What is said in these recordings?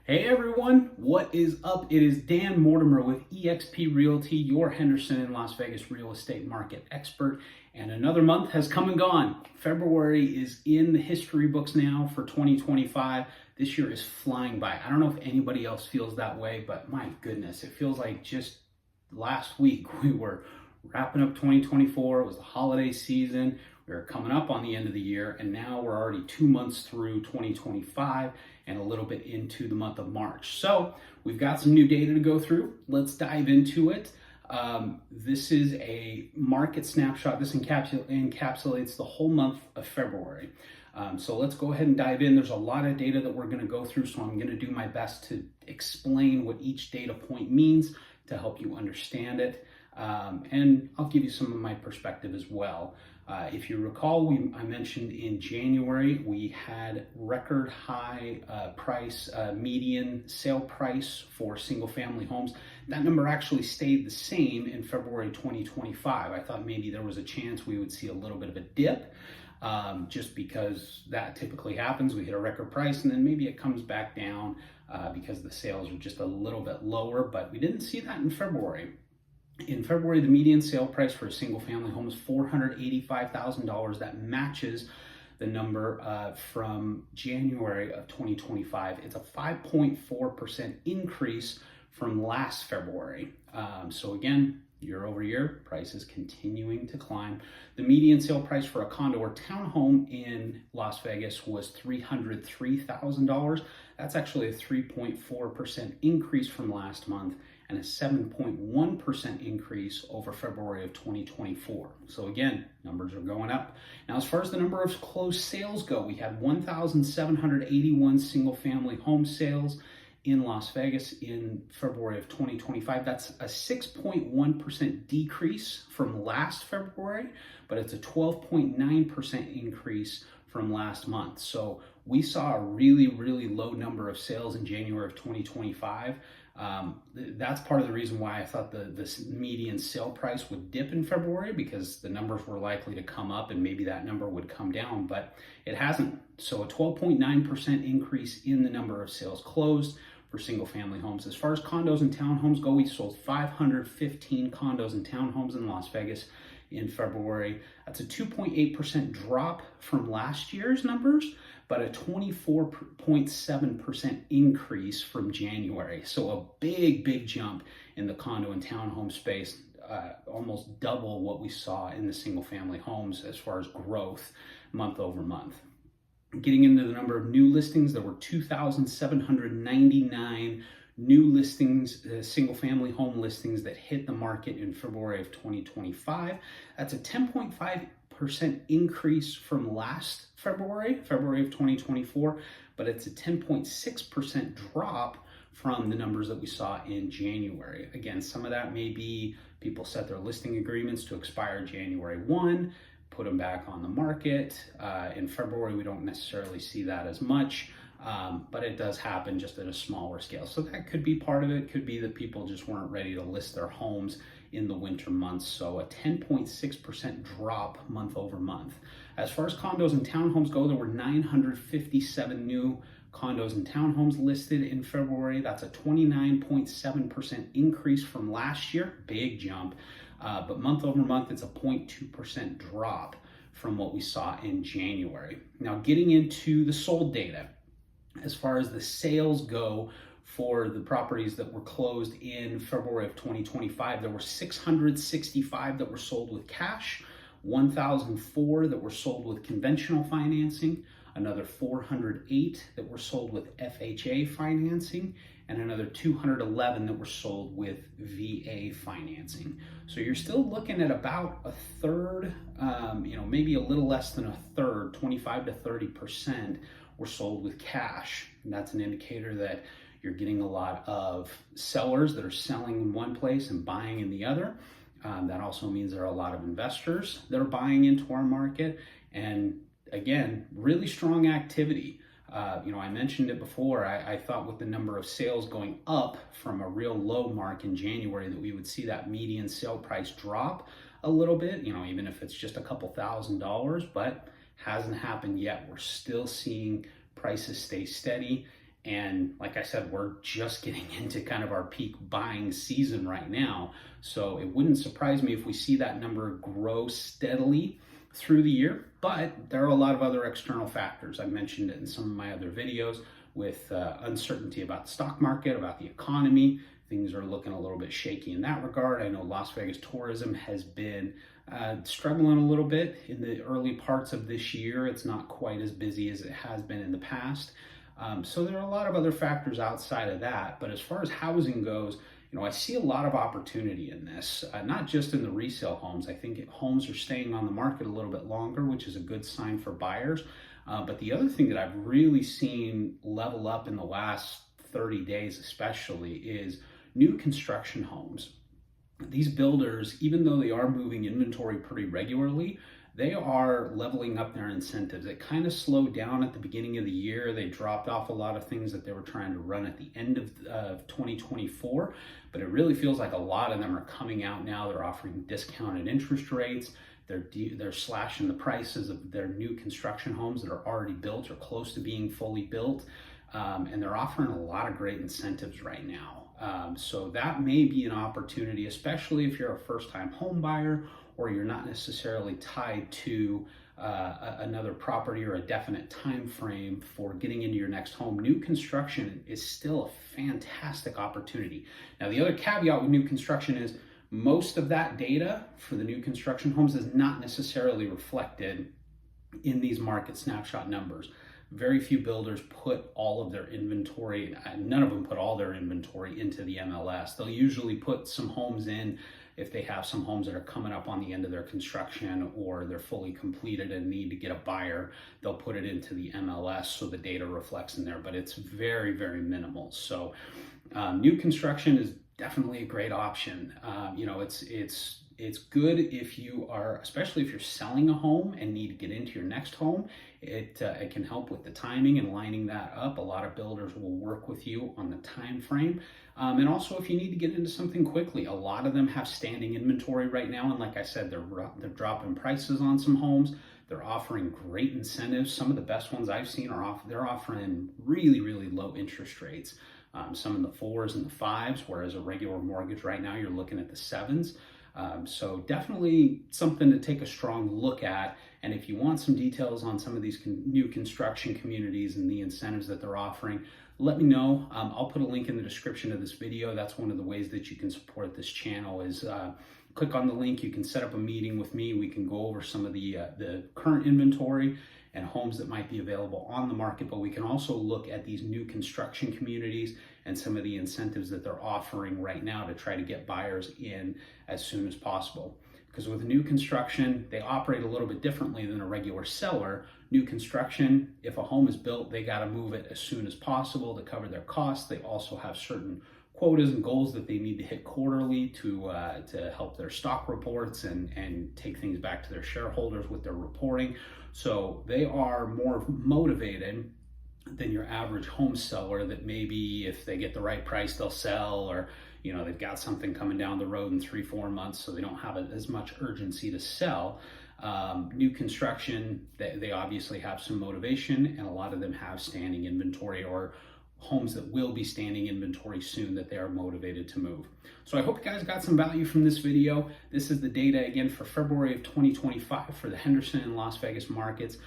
Hey everyone, what is up? It is Dan Mortimer with eXp Realty, your Henderson and Las Vegas real estate market expert. And another month has come and gone. February is in the history books now for 2025. This year is flying by. I don't know if anybody else feels that way, but my goodness, it feels like just last week we were wrapping up 2024. It was the holiday season. We were coming up on the end of the year, and now we're already 2 months through 2025 and a little bit into the month of March. So we've got some new data to go through. Let's dive into it. This is a market snapshot. This encapsulates the whole month of February. So let's go ahead and dive in. There's a lot of data that we're going to go through, so I'm going to do my best to explain what each data point means to help you understand it. And I'll give you some of my perspective as well. If you recall, I mentioned in January we had record high median sale price for single family homes. That number actually stayed the same in February 2025. I thought maybe there was a chance we would see a little bit of a dip, just because that typically happens. We hit a record price and then maybe it comes back down because the sales are just a little bit lower, but we didn't see that in February. In February, the median sale price for a single family home is $485,000. That matches the number from January of 2025. It's a 5.4% increase from last February. So again, year over year, prices continuing to climb. The median sale price for a condo or townhome in Las Vegas was $303,000. That's actually a 3.4% increase from last month and a 7.1% increase over February of 2024. So again, numbers are going up. Now, as far as the number of closed sales go, we had 1,781 single family home sales in Las Vegas in February of 2025. That's a 6.1% decrease from last February, but it's a 12.9% increase from last month. So we saw a really, really low number of sales in January of 2025. That's part of the reason why I thought this median sale price would dip in February, because the numbers were likely to come up and maybe that number would come down, but it hasn't. So a 12.9% increase in the number of sales closed for single family homes. As far as condos and townhomes go, we sold 515 condos and townhomes in Las Vegas in February. That's a 2.8% drop from last year's numbers, but a 24.7% increase from January. So a big jump in the condo and townhome space, almost double what we saw in the single family homes as far as growth month over month. Getting into the number of new listings, there were 2,799 new listings, single family home listings that hit the market in February of 2025. That's a 10.5% increase from last February of 2024, but it's a 10.6% drop from the numbers that we saw in January. Again, some of that may be people set their listing agreements to expire January 1, put them back on the market. In February, we don't necessarily see that as much, but it does happen just at a smaller scale. So that could be part of it. It could be that people just weren't ready to list their homes in the winter months. So a 10.6% drop month over month. As far as condos and townhomes go, there were 957 new condos and townhomes listed in February. That's a 29.7% increase from last year, big jump. But month over month, it's a 0.2% drop from what we saw in January. Now, getting into the sold data, as far as the sales go for the properties that were closed in February of 2025, there were 665 that were sold with cash, 1,004 that were sold with conventional financing, another 408 that were sold with FHA financing, and another 211 that were sold with VA financing. So you're still looking at about a third, maybe a little less than a third, 25 to 30% were sold with cash. And that's an indicator that you're getting a lot of sellers that are selling in one place and buying in the other. That also means there are a lot of investors that are buying into our market. And again, really strong activity. I mentioned it before. I thought with the number of sales going up from a real low mark in January that we would see that median sale price drop a little bit, even if it's just a couple $1,000s, but hasn't happened yet. We're still seeing prices stay steady And like I said, we're just getting into kind of our peak buying season right now. So it wouldn't surprise me if we see that number grow steadily through the year. But there are a lot of other external factors. I mentioned it in some of my other videos with uncertainty about the stock market, about the economy. Things are looking a little bit shaky in that regard. I know Las Vegas tourism has been struggling a little bit in the early parts of this year. It's not quite as busy as it has been in the past. So there are a lot of other factors outside of that. But as far as housing goes, I see a lot of opportunity in this, not just in the resale homes. I think homes are staying on the market a little bit longer, which is a good sign for buyers. But the other thing that I've really seen level up in the last 30 days especially is new construction homes. These builders, even though they are moving inventory pretty regularly, they are leveling up their incentives. It kind of slowed down at the beginning of the year. They dropped off a lot of things that they were trying to run at the end of 2024, but it really feels like a lot of them are coming out now. They're offering discounted interest rates. They're slashing the prices of their new construction homes that are already built or close to being fully built, and they're offering a lot of great incentives right now. So that may be an opportunity, especially if you're a first-time home buyer or you're not necessarily tied to another property or a definite time frame for getting into your next home. New construction is still a fantastic opportunity. Now, the other caveat with new construction is most of that data for the new construction homes is not necessarily reflected in these market snapshot numbers. Very few builders put all of their inventory, none of them put all their inventory into the MLS. They'll usually put some homes in if they have some homes that are coming up on the end of their construction or they're fully completed and need to get a buyer. They'll put it into the MLS so the data reflects in there, but it's very, very minimal. So new construction is definitely a great option. It's good if you are, especially if you're selling a home and need to get into your next home. It can help with the timing and lining that up. A lot of builders will work with you on the time frame. And also if you need to get into something quickly, a lot of them have standing inventory right now. And like I said, they're dropping prices on some homes. They're offering great incentives. Some of the best ones I've seen they're offering really, really low interest rates. Some in the 4s and the 5s, whereas a regular mortgage right now, you're looking at the 7s. So definitely something to take a strong look at. And if you want some details on some of these new construction communities and the incentives that they're offering, let me know. I'll put a link in the description of this video. That's one of the ways that you can support this channel is click on the link. You can set up a meeting with me. We can go over some of the current inventory and homes that might be available on the market, but we can also look at these new construction communities and some of the incentives that they're offering right now to try to get buyers in as soon as possible. Because with new construction, they operate a little bit differently than a regular seller. New construction, if a home is built, they got to move it as soon as possible to cover their costs. They also have certain quotas and goals that they need to hit quarterly to help their stock reports and take things back to their shareholders with their reporting. So they are more motivated than your average home seller that maybe if they get the right price, they'll sell, or they've got something coming down the road in 3-4 months, so they don't have as much urgency to sell. New construction, they obviously have some motivation, and a lot of them have standing inventory or homes that will be standing inventory soon that they are motivated to move. So I hope you guys got some value from this video. This is the data again for February of 2025 for the Henderson and Las Vegas markets.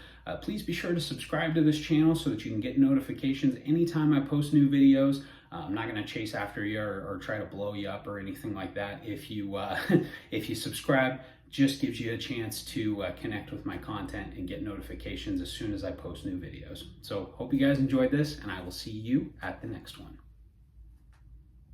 Please be sure to subscribe to this channel so that you can get notifications anytime I post new videos. I'm not going to chase after you or try to blow you up or anything like that. If you subscribe, just gives you a chance to connect with my content and get notifications as soon as I post new videos. So hope you guys enjoyed this, and I will see you at the next one.